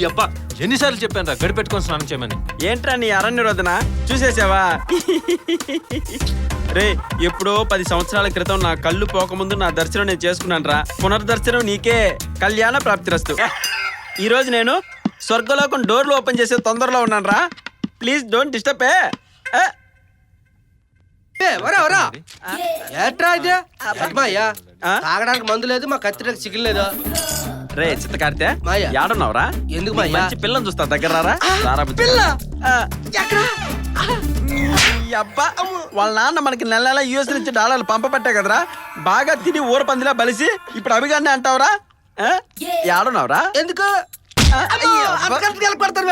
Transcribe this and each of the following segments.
అబ్బా ఎన్నిసార్లు చెప్పాను రా గడి పెట్టుకొని స్నానం చేయమని. ఏంట్రా నీ అరణ్య రోదన చూసేసావా? రే ఎప్పుడో 10 సంవత్సరాల క్రితం నా కళ్ళు పోకముందు నా దర్శనం నేను చేసుకున్నాను రా. పునర్దర్శనం నీకే. కళ్యాణ ప్రాప్తిరస్తు. ఈ రోజు నేను స్వర్గలోకం డోర్లు ఓపెన్ చేసే తొందరలో ఉన్నాను రా. Please don't disturb. ఏట్రా ఇది? అయ్యా తాగడానికి మందు లేదు, మా కత్తిరకు చికెన్ లేదు. రే చిత్తకార్తె మాయా. యాడున్నావురా? ఎందుకు మాయా? మంచి పిల్లని చూస్తా దగ్గర రారా. పిల్ల అబ్బా వాళ్ళ నాన్న మనకి నెల నెల యూఎస్ నుంచి డాలర్లు పంపబట్టే కదరా. బాగా తిని ఊర పందిలా బలిసి ఇప్పుడు అభిగాన్ని అంటావురా? యాడున్నావురా? ఎందుకు పడతారు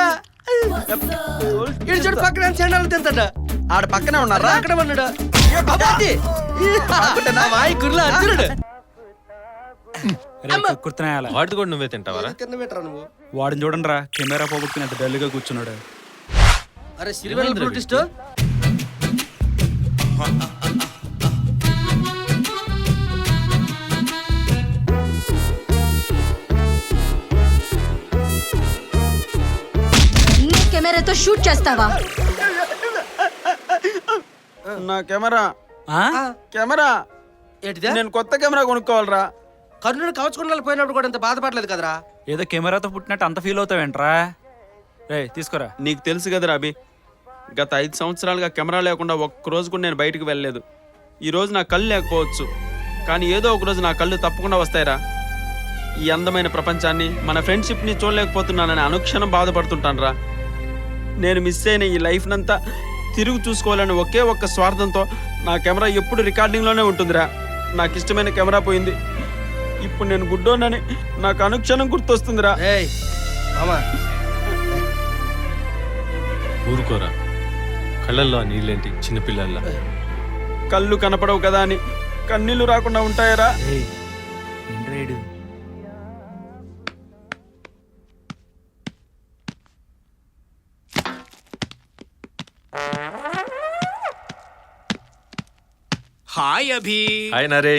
ఇడు పక్కన చెండాలు తింటాడు. ఆడ పక్కనే ఉన్నారా? అక్కడ ఉన్నాడు అర్జునుడు. వాటి కూడా నువ్వే తింటావరా? తిన్నబెట్టరా నువ్వు? వాడిని చూడండి రా, కెమెరా పోగొట్టుకుని అంత డల్గా కూర్చున్నాడు. అరే సిరివెల్ బ్రూటిస్ట్ కెమెరాతో షూట్ చేస్తావా? నా కెమెరా కెమెరా ఏంటిదే? నేను కొత్త కెమెరా కొనుక్కోవాలరా. కర్ణుడు కవచుకుండా పోయినప్పుడు కూడా అంత బాధపడలేదు కదరా. ఏదో కెమెరాతో పుట్టినట్టు అంత ఫీల్ అవుతావేంట్రా? రే తీసుకురా. నీకు తెలుసు కదరా అభి, గత 5 సంవత్సరాలుగా కెమెరా లేకుండా ఒక్కరోజు కూడా నేను బయటకు వెళ్ళలేదు. ఈరోజు నా కళ్ళు లేకపోవచ్చు, కానీ ఏదో ఒక రోజు నా కళ్ళు తప్పకుండా వస్తాయిరా. ఈ అందమైన ప్రపంచాన్ని, మన ఫ్రెండ్షిప్ని చూడలేకపోతున్నానని అనుక్షణం బాధపడుతుంటాను రా. నేను మిస్ అయిన ఈ లైఫ్ నంతా తిరుగు చూసుకోవాలని ఒకే ఒక్క స్వార్థంతో నా కెమెరా ఎప్పుడు రికార్డింగ్లోనే ఉంటుందిరా. నాకు ఇష్టమైన కెమెరా పోయింది. ఇప్పుడు నేను గుడ్డోనని నాకు అనుక్షణం గుర్తొస్తుందిరా. ఊరుకోరా, కళ్ళల్లో ఆ నీళ్ళేంటి చిన్నపిల్లల్లా? కళ్ళు కనపడవు కదా అని కన్నీళ్లు రాకుండా ఉంటాయరా? హాయ్ అభి. హాయ్ నరే.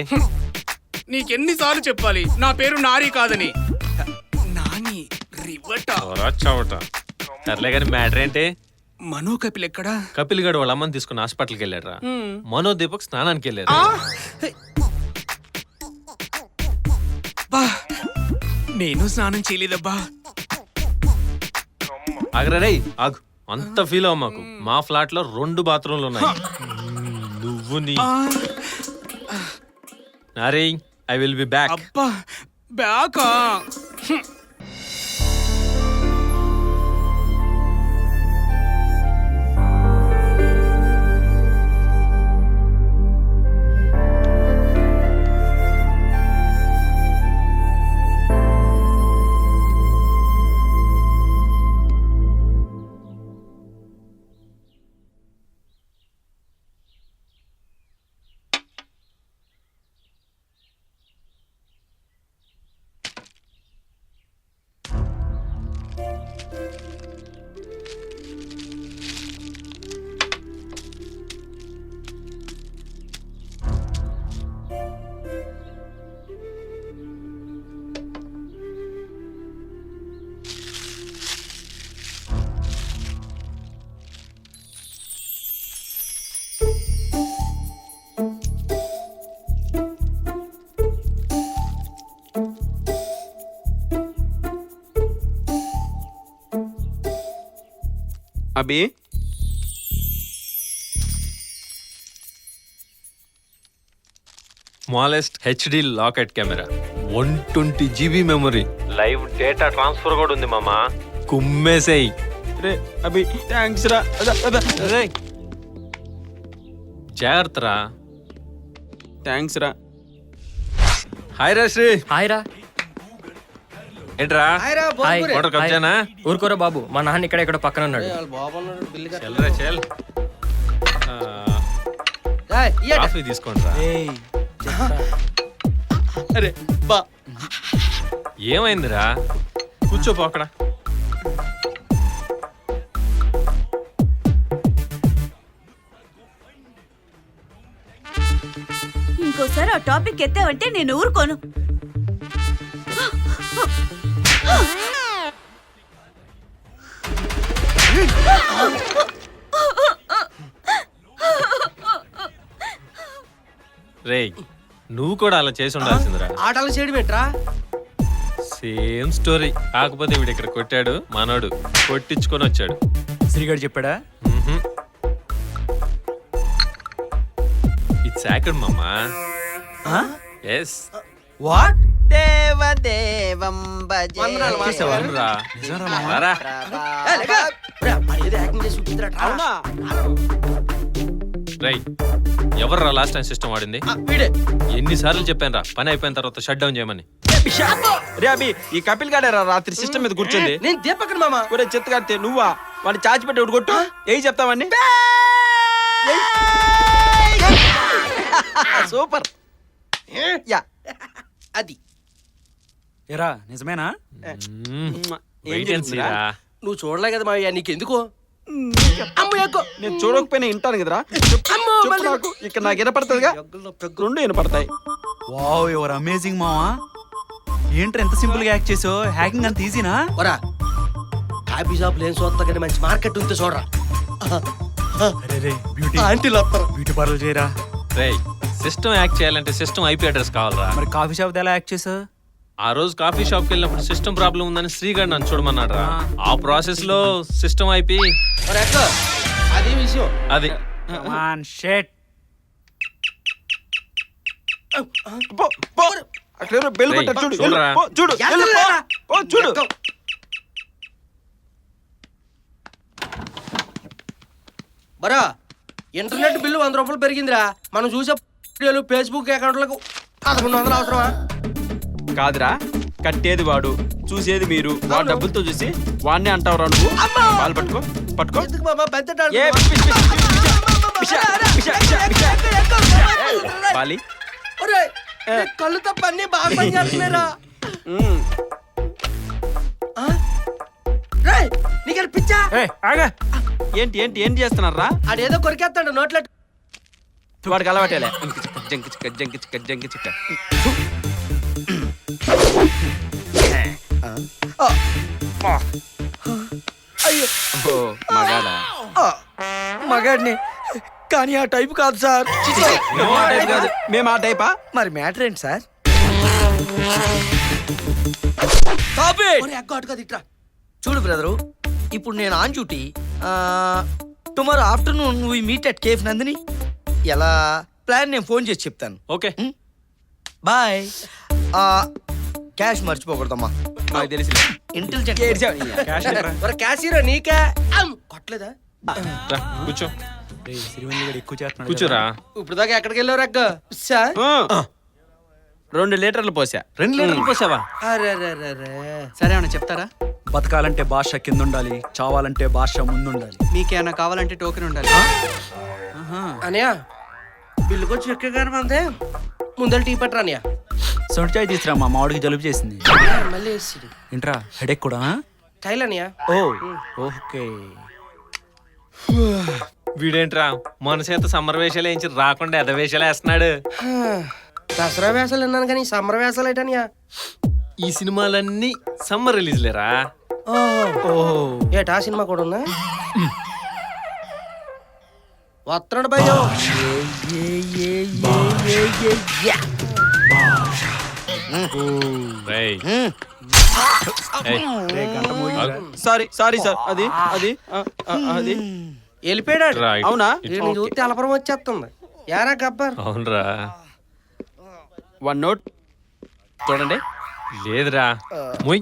నీకెన్నిసార్లు చెప్పాలి నా పేరు నారి కాదని? నాని రివట. సర్లే కానీ మ్యాటర్ ఏంటి? మనో కపిల్ ఎక్కడా? కపిల్ గడు వాళ్ళ అమ్మని తీసుకుని హాస్పిటల్కి వెళ్ళాడు రా. మనో దీపక్ స్నానానికి వెళ్ళారు. నేను స్నానం చేయలేదబ్బా. ఆగరా రేయ్ ఆగు, అంత ఫీల్ అవ్వ మాకు. మా ఫ్లాట్ లో 2 బాత్రూమ్లు ఉన్నాయి. నువ్వు నీ నారే ఐ విల్ బి బ్యాక్. అబ్బా బ్యాకా? అభి smallest HD locket camera, 120 GB memory, live data transfer కూడా ఉంది మామా. కుమ్మేసేయ్. రే అభి థ్యాంక్స్ రా. జాగ్రత్త రా. థ్యాంక్స్ రా. హాయ్ రా శ్రీ. హాయ్ రా. ఏంట్రా ఆర్డర్ కబ్జానా? ఊరుకోరా బాబు, మా నాన్న ఇక్కడ ఇక్కడ పక్కన ఉన్నాడు. చెల్రా చెల్. కాఫీ తీసుకోండి రా. అరే బా ఏమైందిరా? కూర్చోపో అక్కడ. ఇంకోసారి ఆ టాపిక్ ఎత్తావంటే నేను ఊరుకోను. రేయ్ నువ్వు కూడా అలా చేసి ఉండాల్సిందిరా. ఆటలు చేయడం ఏంట్రా? సేమ్ స్టోరీ, కాకపోతే వీడు ఇక్కడ కొట్టాడు, మనోడు కొట్టించుకొని వచ్చాడు. శ్రీగాడు చెప్పాడా? ఇట్స్ యాక్టెడ్ మామా. Yes what? దేవదేవం భజే. వందనాలు మాస్టర్. అవునురా. రారా. అవునా? రేయ్ ఎవర్రా లాస్ట్ టైం సిస్టమ్ వాడింది? వీడే. ఎన్నిసార్లు చెప్పాను రా పని అయిపోయిన తర్వాత షట్ డౌన్ చేయమని. రే అభి, ఈ కపిల్ గాడేరా రాత్రి సిస్టమ్ మీద కూర్చుంది. నేను దీపక్ మామ. ఒరే చెత్త కడితే నువ్వా? వాడిని చాచి పెట్టి ఒకటి కొట్టు. ఏం చెప్తావని? సూపర్. యా అది ఎరా నిజమేనా? వెయిట్ అండ్ సీ రా. నువ్వు చూడలే కదా మావయ్య, నీకెందుకు? నేను చూడకపోయినా వింటాను కదరా. చెప్పు నాకు. ఇక్కడ నాకు వినపడుతుందిగా, రెండు వినపడతాయి. వావ్ యువర్ అమేజింగ్ మావా. ఏంట్రా ఎంత సింపుల్ గా యాక్ట్ చేసావు? హ్యాకింగ్ అంత ఈజీనా? ఒరా కాఫీ షాప్ లేని చూస్తా కానీ మంచి మార్కెట్ ఉంటే చూడరా. అరే రే బ్యూటీ ఆంటీలు వస్తారు. బ్యూటీ పార్లర్ చేయరా. రేయ్ సిస్టమ్ యాక్ట్ చేయాలంటే సిస్టమ్ ఐపీ అడ్రస్ కావాలరా. మరి కాఫీ షాప్ ఎలా యాక్ట్ చేసావు? ఆ రోజు కాఫీ షాప్ కి వెళ్ళినప్పుడు సిస్టమ్ ప్రాబ్లం ఉందని శ్రీగాడు నన్ను చూడమన్నాడు రా. ఆ ప్రాసెస్ లో సిస్టమ్ ఐపీ అది విషయం. అది. మాన్ షెట్. పో, పో. అక్కడ ఎవరో బెల్ కొట్టారు చూడు. చూడరా. పో, చూడు. వెళ్ళు, పో. పో, చూడు. బరా ఇంటర్నెట్ బిల్లు 100 రూపాయలు పెరిగిందిరా. మనం చూసే వీడియోలు ఫేస్బుక్ అకౌంట్లకు 1100 అవసరమా? కాదురా, కట్టేది వాడు, చూసేది మీరు. వాడు డబ్బులతో చూసి వాడిని అంటావురా నువ్వు. వాళ్ళు పట్టుకో, పట్టుకో. ఎందుకు బాబా పెద్ద ఏ, పిష్, పిష్, పిష్, పిష్, పిష్, పిష్. బాలి. ఒరేయ్, నీ కళ్ళు తప్ప అన్ని బాగా పని చేస్తున్నారా? ఉమ్. రేయ్ నీకు పిచ్చా? ఏ ఆగా. ఏంటి ఏంటి ఏంటి చేస్తున్నారా? అదేదో కొరికేస్తాడు నోట్లో. వాడికి అలవాటేలే. జంకి చిక్క జంకి చిక్క జంకి చిక్క. అయ్యో ఓ మగాడా. మగాడిని కానీ ఆ టైప్ కాదు సార్. మేము ఆ టైప్ కాదు. మేము ఆ టైపా? మరి మ్యాటర్ ఏంటి సార్? చూడు బ్రదరు, ఇప్పుడు నేను on duty. Tomorrow afternoon we meet at cafe Nandini. ఎలా ప్లాన్ నేను ఫోన్ చేసి చెప్తాను. Okay bye. క్యాష్ మర్చిపోకూడదమ్మా. నాకు తెలిసి ఇంటెలిజెంట్. క్యాషియర్ నీకే కొట్టలేదా? రా, కూర్చో. సిరివెల్లి ఎక్కువ చేస్తున్నాడు. కూర్చోరా. ఇప్పుడు దాకా ఎక్కడికి వెళ్ళావు రగ్గ సార్? 2 లీటర్లు పోసా. 2 లీటర్లు పోసావా? అరే సరే ఏమన్నా చెప్తారా? బతకాలంటే భాష కింద ఉండాలి, చావాలంటే భాష ముందుండాలి. మీకేమైనా కావాలంటే టోకెన్ ఉండాలి. అనయా బిల్లు కొంచెం ఎక్కగానే మందే ముందర టీ పట్టరా అనయా. సొంటి చాయ్ తీసురా, మా మామిడికి జలుబు చేసింది. మళ్ళీ వేసిడు ఏంట్రా హెడేక్ కూడా? స్టైల్ అనయా. ఓ ఓకే. వీడేంట్రా మన చేత సమ్మర్ వేషాలు వేయించి రాకుండా ఎద వేషాలు వేస్తున్నాడు. దసరా వేసాలు విన్నాను కానీ సమ్మర్ వేసాలు ఏంటనియా? ఈ సినిమాలన్నీ సమ్మర్ రిలీజ్ లేరా. ఏటా సినిమా కూడా ఉన్నా? వస్తున్నాడు భయ్యో. రేయ్. ఏయ్, సారీ సారీ సార్. అది అది అది వెళ్ళిపోయాడు. రా, ఇటు. అవునా? వీడిని చూస్తే అలపరం వచ్చేస్తుంది. యారా గబ్బర్. అవునరా. 1 నోట్ చూడండి. లేదురా. మొయ్.